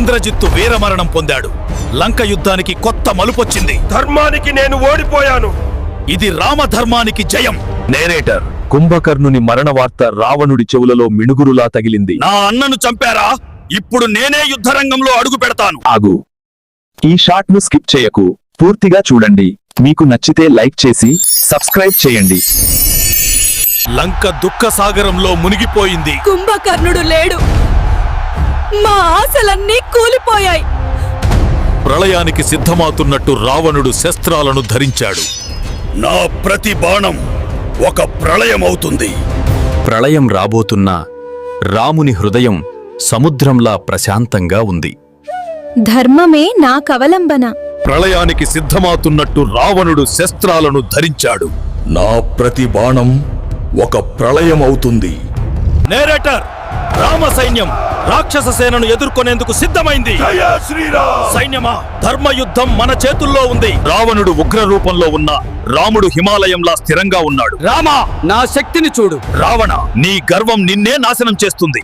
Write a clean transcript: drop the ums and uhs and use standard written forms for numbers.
ఇంద్రజిత్తు వీరమరణం పొందాడు. లంక యుద్ధానికి కొత్త మలుపొచ్చింది. ధర్మానికి నేను ఓడిపోయాను. ఇది రామధర్మానికి జయం. నేరేటర్ కుంభకర్ణుని మరణ వార్త రావణుడి చెవులలో మిణుగురులా తగిలింది. నా అన్నను చంపారా? ఇప్పుడు నేనే యుద్ధరంగంలో అడుగు పెడతాను. ఆగు. ఈ షాట్ ను స్కిప్ చేయకు, పూర్తిగా చూడండి. మీకు నచ్చితే లైక్ చేసి సబ్స్క్రైబ్ చేయండి. లంక దుఃఖ సాగరంలో మునిగిపోయింది. కుంభకర్ణుడు లేడు. మా ఆశలన్నీ కూలిపోయాయి. ప్రళయానికి సిద్ధమవుతున్నట్టు రావణుడు శస్త్రాలను ధరించాడు. నా ప్రతి బాణం ఒక ప్రళయమవుతుంది. ప్రళయం రాబోతున్నా రాముని హృదయం సముద్రంలా ప్రశాంతంగా ఉంది. ధర్మమే నా కవలంబన. ప్రళయానికి సిద్ధమవుతున్నట్టు రావణుడు శస్త్రాలను ధరించాడు. నా ప్రతి బాణం ఒక ప్రళయమవుతుంది. నేరేటర్, రామ సైన్యం రాక్షస సేనను ఎదుర్కొనేందుకు సిద్ధమైంది. జయ శ్రీరామ్. సైన్యమా, ధర్మయుద్ధం మన చేతుల్లో ఉంది. రావణుడు ఉగ్ర రూపంలో ఉన్న రాముడు హిమాలయంలా స్థిరంగా ఉన్నాడు. రామా, నా శక్తిని చూడు. రావణ, నీ గర్వం నిన్నే నాశనం చేస్తుంది.